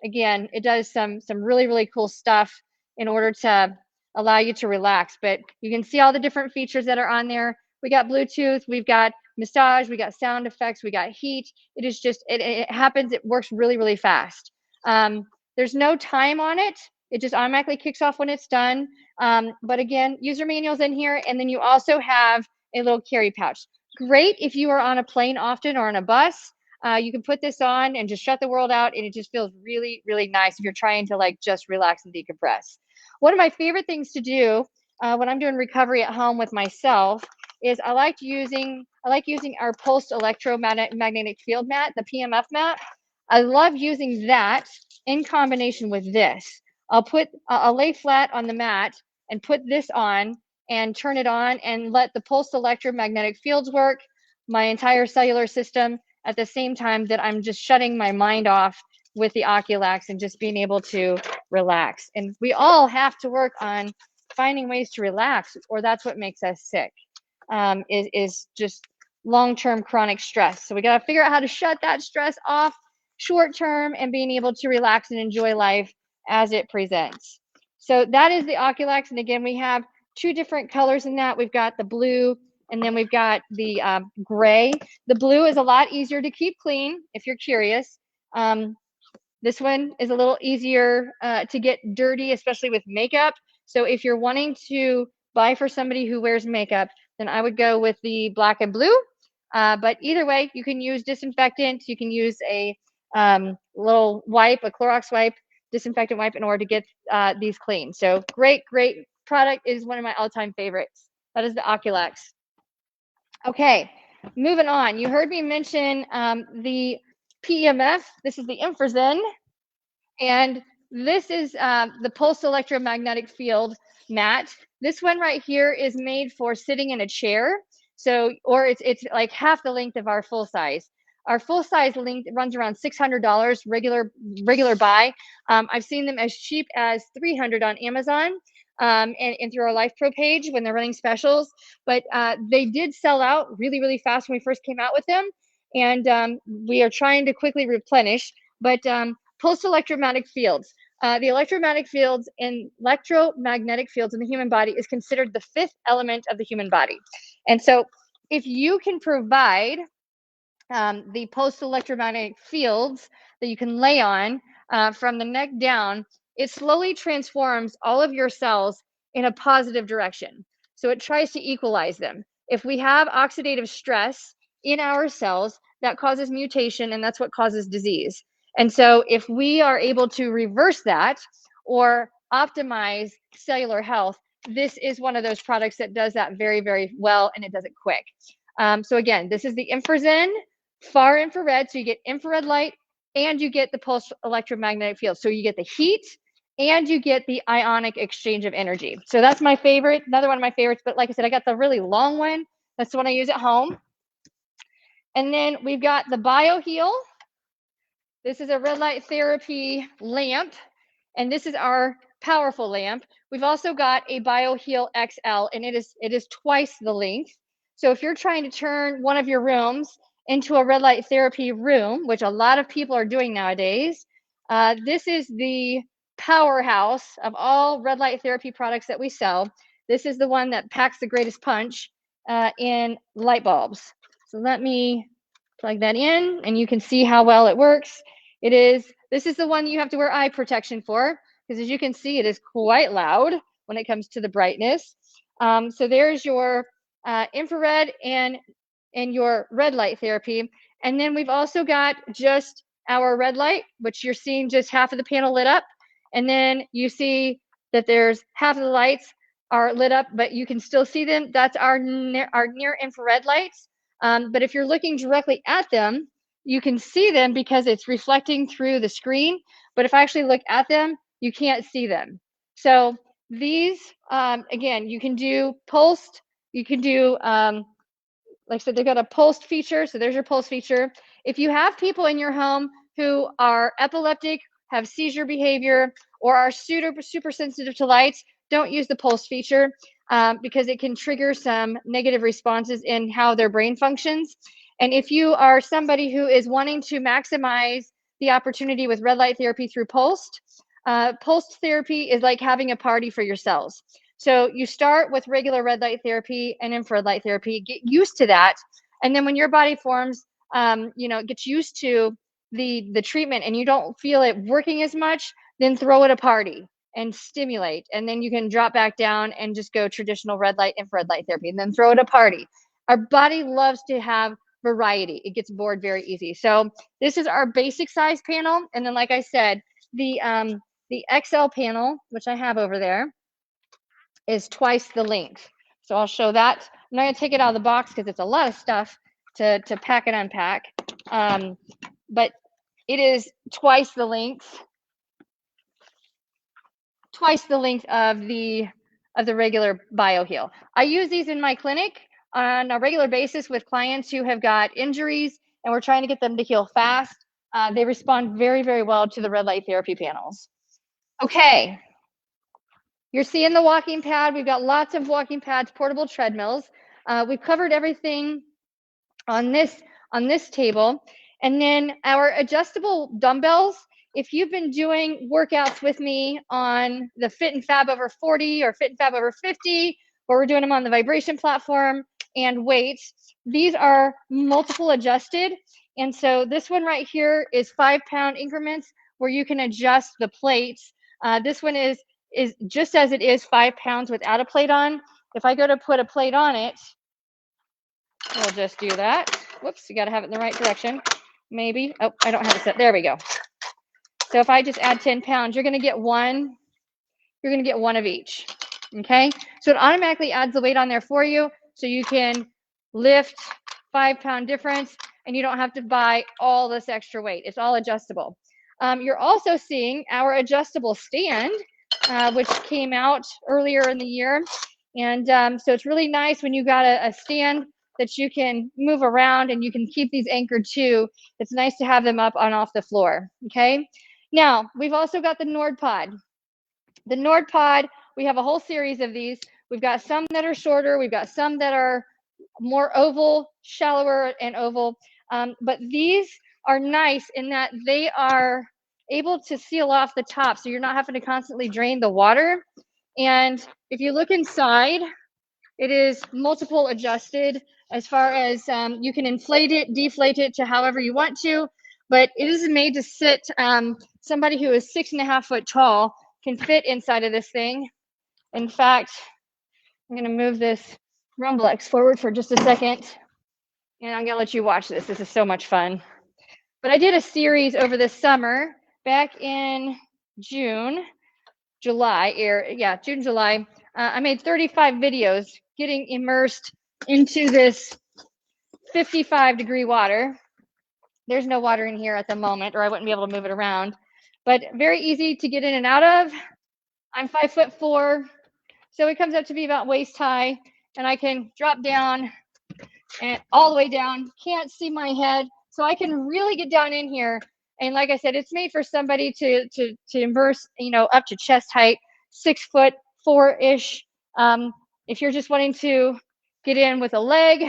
again, it does some really, really cool stuff in order to allow you to relax. But you can see all the different features that are on there. We got Bluetooth, we've got massage, we got sound effects, we got heat. It is just, it happens, it works really, really fast. There's no time on it. It just automatically kicks off when it's done. But again, user manual's in here. And then you also have a little carry pouch. Great if you are on a plane often or on a bus. You can put this on and just shut the world out, and it just feels really, really nice if you're trying to like just relax and decompress. One of my favorite things to do when I'm doing recovery at home with myself is I like using our pulsed electromagnetic field mat, the PMF mat. I love using that in combination with this. I'll lay flat on the mat and put this on and turn it on and let the pulsed electromagnetic fields work, my entire cellular system, at the same time that I'm just shutting my mind off with the Oculax and just being able to relax. And we all have to work on finding ways to relax, or that's what makes us sick, is just long-term chronic stress. So we got to figure out how to shut that stress off short-term and being able to relax and enjoy life as it presents. So that is the Oculax. And again, we have two different colors in that. We've got the blue, and then we've got the gray. The blue is a lot easier to keep clean if you're curious. This one is a little easier to get dirty, especially with makeup. So if you're wanting to buy for somebody who wears makeup, then I would go with the black and blue. But either way, you can use disinfectant. You can use a little wipe, a Clorox wipe, disinfectant wipe in order to get these clean. So great, great product. It is one of my all-time favorites. That is the Oculax. Okay, moving on. You heard me mention the PEMF. This is the Infrazen, and this is the pulsed electromagnetic field mat. This one right here is made for sitting in a chair. So, or it's like half the length of our full size. Our full size length runs around $600 regular buy. I've seen them as cheap as $300 on Amazon. And through our Life Pro page when they're running specials. But they did sell out really, really fast when we first came out with them. And we are trying to quickly replenish. But pulsed electromagnetic fields. The electromagnetic fields in the human body is considered the fifth element of the human body. And so if you can provide the pulsed electromagnetic fields that you can lay on from the neck down, it slowly transforms all of your cells in a positive direction. So it tries to equalize them. If we have oxidative stress in our cells, that causes mutation, and that's what causes disease. And so if we are able to reverse that or optimize cellular health, this is one of those products that does that very, very well, and it does it quick. So again, this is the InfraZen far infrared. So you get infrared light and you get the pulse electromagnetic field. So you get the heat and you get the ionic exchange of energy. So that's my favorite, another one of my favorites. But like I said, I got the really long one. That's the one I use at home. And then we've got the BioHeal. This is a red light therapy lamp, and this is our powerful lamp. We've also got a BioHeal XL, and it is twice the length. So if you're trying to turn one of your rooms into a red light therapy room, which a lot of people are doing nowadays, this is the powerhouse of all red light therapy products that we sell. This is the one that packs the greatest punch in light bulbs. So let me plug that in and you can see how well it works. This is the one you have to wear eye protection for, because as you can see, it is quite loud when it comes to the brightness. So there's your infrared and your red light therapy. And then we've also got just our red light, which you're seeing just half of the panel lit up. And then you see that there's half of the lights are lit up, but you can still see them. That's our near infrared lights. But if you're looking directly at them, you can see them because it's reflecting through the screen. But if I actually look at them, you can't see them. So these, again, you can do pulsed. You can do, like I said, they've got a pulsed feature. So there's your pulse feature. If you have people in your home who are epileptic, have seizure behavior, or are super sensitive to lights, don't use the pulse feature because it can trigger some negative responses in how their brain functions. And if you are somebody who is wanting to maximize the opportunity with red light therapy through pulsed therapy is like having a party for your cells. So you start with regular red light therapy and infrared light therapy, get used to that. And then when your body forms, gets used to the treatment and you don't feel it working as much, then throw it a party and stimulate. And then you can drop back down and just go traditional red light, infrared light therapy, and then throw it a party. Our body loves to have variety. It gets bored very easy. So this is our basic size panel. And then, like I said, the XL panel, which I have over there, is twice the length. So I'll show that. I'm not gonna take it out of the box because it's a lot of stuff to pack and unpack. But it is twice the length of the regular BioHeal. I use these in my clinic on a regular basis with clients who have got injuries and we're trying to get them to heal fast. They respond very, very well to the red light therapy panels. Okay, you're seeing the walking pad. We've got lots of walking pads, portable treadmills. We've covered everything on this table. And then our adjustable dumbbells. If you've been doing workouts with me on the Fit and Fab over 40 or Fit and Fab over 50, where we're doing them on the vibration platform and weights, these are multiple adjusted. And so this one right here is 5-pound increments where you can adjust the plates. This one is just as it is 5 pounds without a plate on. If I go to put a plate on it, we'll just do that. Whoops, you got to have it in the right direction. Maybe. Oh, I don't have it set. There we go. So if I just add 10 pounds, you're going to get one. You're going to get one of each. Okay. So it automatically adds the weight on there for you. So you can lift 5-pound difference and you don't have to buy all this extra weight. It's all adjustable. You're also seeing our adjustable stand, which came out earlier in the year. And so it's really nice when you got a stand that you can move around and you can keep these anchored too. It's nice to have them up on off the floor. Okay. Now we've also got the NordPod. The NordPod, we have a whole series of these. We've got some that are shorter. We've got some that are more oval, shallower and oval. But these are nice in that they are able to seal off the top. So you're not having to constantly drain the water. And if you look inside, it is multiple adjusted as far as you can inflate it, deflate it to however you want to, but it is made to sit somebody who is 6.5 foot tall can fit inside of this thing. In fact, I'm going to move this Rumblex forward for just a second, and I'm going to let you watch this. This is so much fun. But I did a series over this summer back in June, July. I made 35 videos getting immersed into this 55-degree water. There's no water in here at the moment, or I wouldn't be able to move it around. But very easy to get in and out of. I'm 5'4", so it comes up to be about waist high, and I can drop down and all the way down. Can't see my head, so I can really get down in here. And like I said, it's made for somebody to immerse, up to chest height, 6'4"-ish. If you're just wanting to get in with a leg,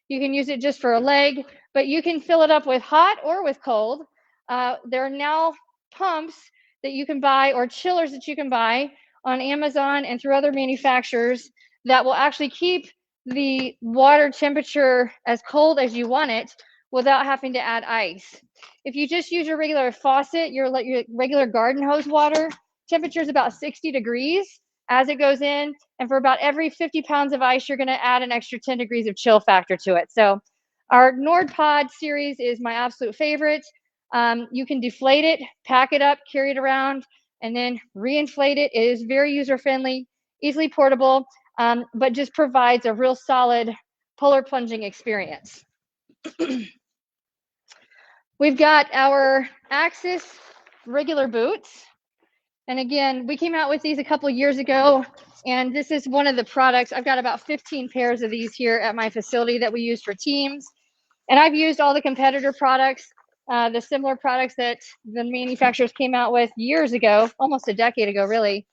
you can use it just for a leg, but you can fill it up with hot or with cold. There are now pumps that you can buy, or chillers that you can buy on Amazon and through other manufacturers, that will actually keep the water temperature as cold as you want it without having to add ice. If you just use your regular faucet, your regular garden hose water, temperature is about 60 degrees as it goes in. And for about every 50 pounds of ice, you're going to add an extra 10 degrees of chill factor to it. So our NordPod series is my absolute favorite. You can deflate it, pack it up, carry it around, and then reinflate it. It is very user-friendly, easily portable, but just provides a real solid polar plunging experience. We've got our Axis regular boots. And again, we came out with these a couple of years ago, and this is one of the products. I've got about 15 pairs of these here at my facility that we use for teams. And I've used all the competitor products, the similar products that the manufacturers came out with years ago, almost a decade ago, really.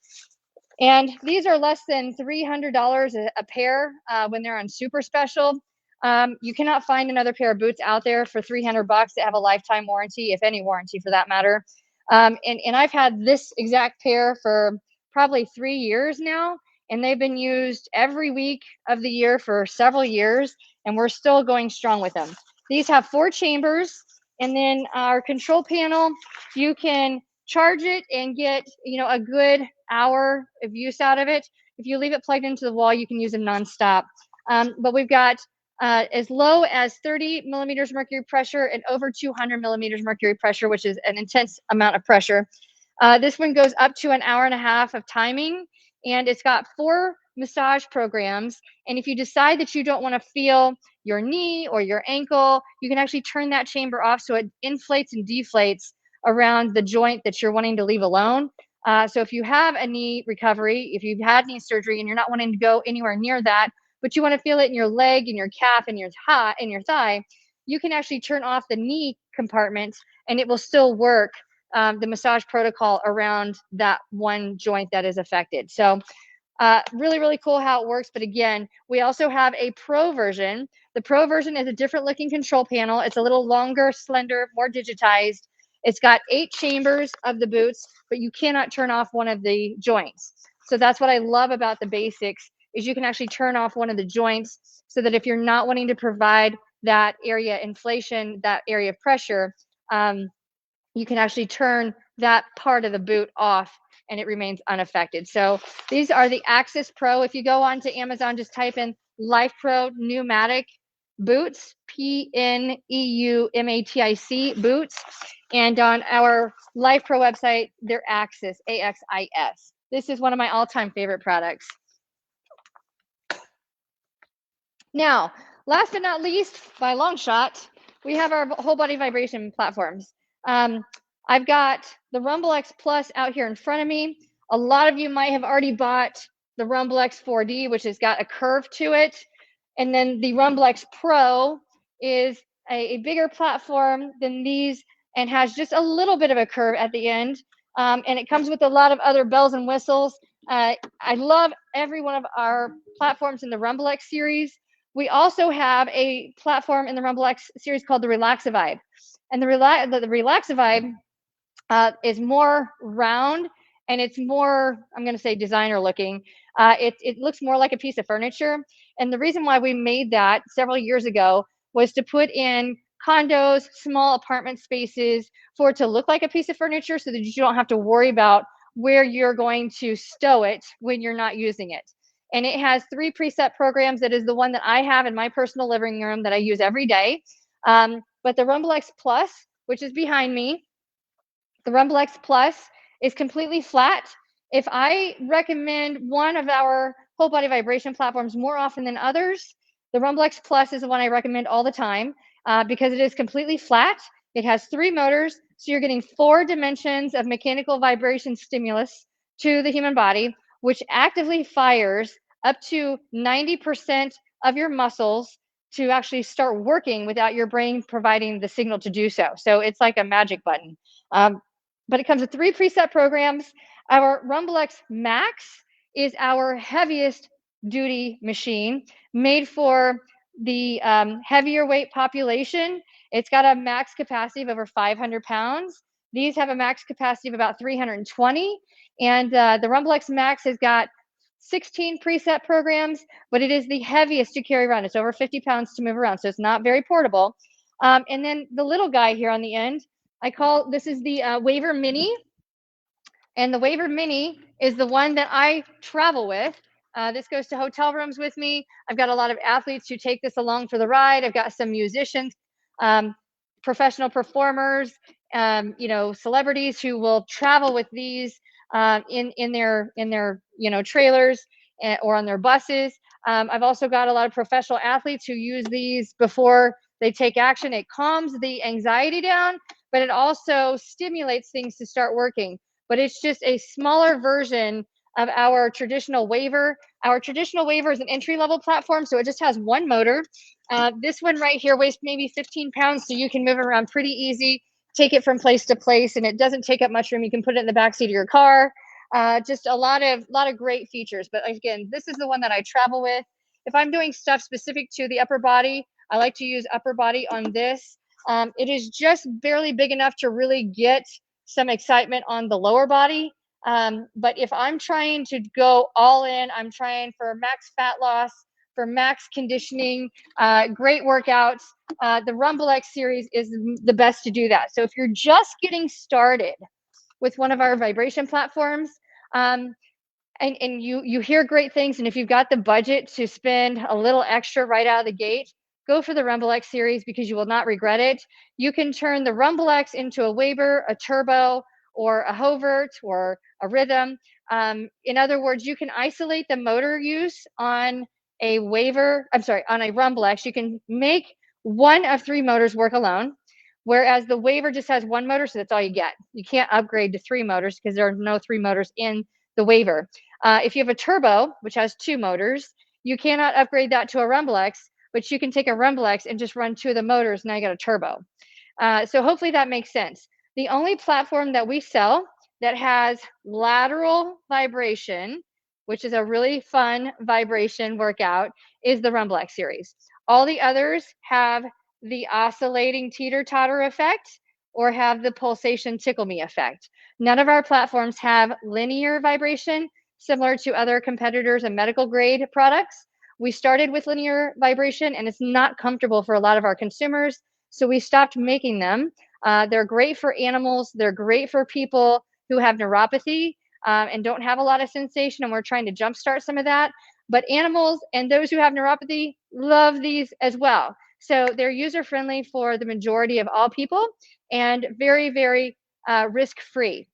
And these are less than $300 a pair when they're on super special. You cannot find another pair of boots out there for $300 that have a lifetime warranty, if any warranty for that matter. And I've had this exact pair for probably 3 years now, and they've been used every week of the year for several years, and we're still going strong with them. These have 4 chambers, and then our control panel, you can charge it and get a good hour of use out of it. If you leave it plugged into the wall, you can use them nonstop. But we've got as low as 30 millimeters mercury pressure and over 200 millimeters mercury pressure, which is an intense amount of pressure. This one goes up to an hour and a half of timing, and it's got 4 massage programs. And if you decide that you don't want to feel your knee or your ankle, you can actually turn that chamber off so it inflates and deflates around the joint that you're wanting to leave alone. So if you have a knee recovery, if you've had knee surgery and you're not wanting to go anywhere near that, but you want to feel it in your leg, in your calf, in your thigh, you can actually turn off the knee compartment and it will still work the massage protocol around that one joint that is affected. So really, really cool how it works. But again, we also have a Pro version. The Pro version is a different looking control panel. It's a little longer, slender, more digitized. It's got 8 chambers of the boots, but you cannot turn off one of the joints. So that's what I love about the basics, is you can actually turn off one of the joints so that if you're not wanting to provide that area inflation, that area of pressure, you can actually turn that part of the boot off and it remains unaffected. So these are the Axis Pro. If you go onto Amazon, just type in Life Pro pneumatic boots, PNEUMATIC boots. And on our Life Pro website, they're Axis, AXIS. This is one of my all-time favorite products. Now, last but not least, by a long shot, we have our whole body vibration platforms. I've got the Rumble X Plus out here in front of me. A lot of you might have already bought the Rumble X 4D, which has got a curve to it. And then the Rumble X Pro is a bigger platform than these and has just a little bit of a curve at the end. And it comes with a lot of other bells and whistles. I love every one of our platforms in the Rumble X series. We also have a platform in the Rumble X series called the Relax-A-Vibe. And the Relax-A-Vibe is more round and it's more, I'm going to say, designer looking. It looks more like a piece of furniture. And the reason why we made that several years ago was to put in condos, small apartment spaces, for it to look like a piece of furniture so that you don't have to worry about where you're going to stow it when you're not using it. And it has 3 preset programs. That is the one that I have in my personal living room that I use every day. But the Rumble X Plus, which is behind me, the Rumble X Plus is completely flat. If I recommend one of our whole body vibration platforms more often than others, the Rumble X Plus is the one I recommend all the time because it is completely flat. It has 3 motors, so you're getting 4 dimensions of mechanical vibration stimulus to the human body, which actively fires up to 90% of your muscles to actually start working without your brain providing the signal to do so. So it's like a magic button. But it comes with 3 preset programs. Our Rumble X Max is our heaviest duty machine, made for the heavier weight population. It's got a max capacity of over 500 pounds. These have a max capacity of about 320. And the Rumble X Max has got 16 preset programs, but it is the heaviest to carry around. It's over 50 pounds to move around, so it's not very portable. And then the little guy here on the end, this is the Waver Mini. And the Waver Mini is the one that I travel with. This goes to hotel rooms with me. I've got a lot of athletes who take this along for the ride. I've got some musicians, professional performers, celebrities who will travel with these in their trailers or on their buses. I've also got a lot of professional athletes who use these before they take action. It calms the anxiety down, but it also stimulates things to start working. But it's just a smaller version of our traditional Waver. Our traditional Waver is an entry-level platform, so it just has 1 motor. This one right here weighs maybe 15 pounds, so you can move it around pretty easy, take it from place to place, and it doesn't take up much room. You can put it in the backseat of your car. Just a lot of great features. But again, this is the one that I travel with. If I'm doing stuff specific to the upper body, I like to use upper body on this. It is just barely big enough to really get some excitement on the lower body. But if I'm trying to go all in, I'm trying for max fat loss, for max conditioning, great workouts, the Rumble X series is the best to do that. So if you're just getting started with one of our vibration platforms, and you hear great things, and if you've got the budget to spend a little extra right out of the gate, go for the Rumble X series because you will not regret it. You can turn the Rumble X into a Waver, a Turbo, or a Hovert, or a Rhythm. In other words, you can isolate the motor use on a on a Rumble X. You can make 1 of 3 motors work alone, whereas the Waver just has 1 motor, so that's all you get. You can't upgrade to 3 motors because there are no 3 motors in the Waver. If you have a Turbo, which has 2 motors, you cannot upgrade that to a Rumble X, but you can take a Rumble X and just run 2 of the motors. Now you got a turbo. So hopefully that makes sense. The only platform that we sell that has lateral vibration, which is a really fun vibration workout, is the Rumble X series. All the others have the oscillating teeter-totter effect or have the pulsation tickle me effect. None of our platforms have linear vibration, similar to other competitors and medical grade products. We started with linear vibration and it's not comfortable for a lot of our consumers, so we stopped making them. They're great for animals. They're great for people who have neuropathy and don't have a lot of sensation, and we're trying to jumpstart some of that. But animals and those who have neuropathy love these as well. So they're user-friendly for the majority of all people and very, very risk-free.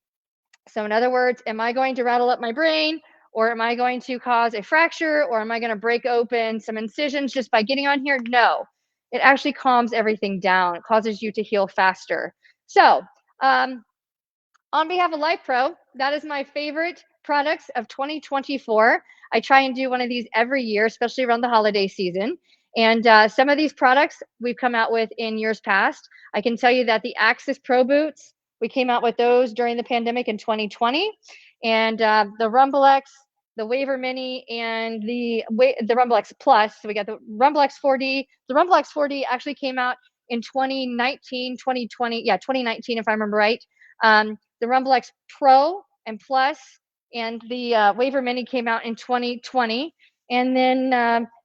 So in other words, am I going to rattle up my brain, or am I going to cause a fracture, or am I going to break open some incisions just by getting on here? No, it actually calms everything down. It causes you to heal faster. So on behalf of Life Pro, that is my favorite products of 2024. I try and do one of these every year, especially around the holiday season. And some of these products we've come out with in years past. I can tell you that the Axis Pro boots, we came out with those during the pandemic in 2020. And the Rumble X, the Waver Mini, and the Rumble X Plus. So we got the Rumble X 4D. The Rumble X 4D actually came out in 2019, 2020. Yeah, 2019, if I remember right. The Rumble X Pro and Plus and the Waver Mini came out in 2020. And then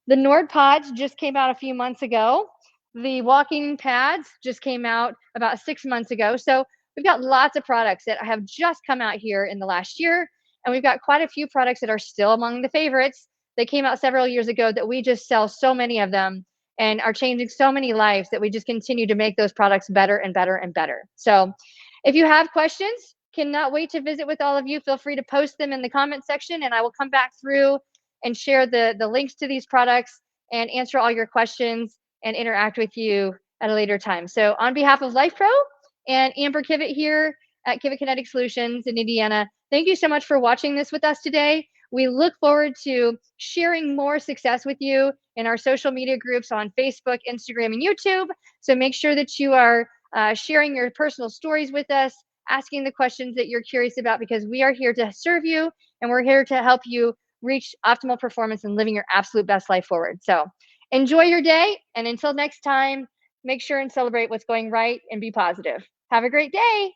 the Nord Pods just came out a few months ago. The walking pads just came out about 6 months ago. So we've got lots of products that have just come out here in the last year. And we've got quite a few products that are still among the favorites that came out several years ago that we just sell so many of them and are changing so many lives that we just continue to make those products better and better and better. So if you have questions, cannot wait to visit with all of you. Feel free to post them in the comment section and I will come back through and share the links to these products and answer all your questions and interact with you at a later time. So on behalf of LifePro and Amber Kivett here at Kivett Kinetic Solutions in Indiana, thank you so much for watching this with us today. We look forward to sharing more success with you in our social media groups on Facebook, Instagram, and YouTube. So make sure that you are sharing your personal stories with us, asking the questions that you're curious about, because we are here to serve you and we're here to help you reach optimal performance and living your absolute best life forward. So enjoy your day. And until next time, make sure and celebrate what's going right and be positive. Have a great day.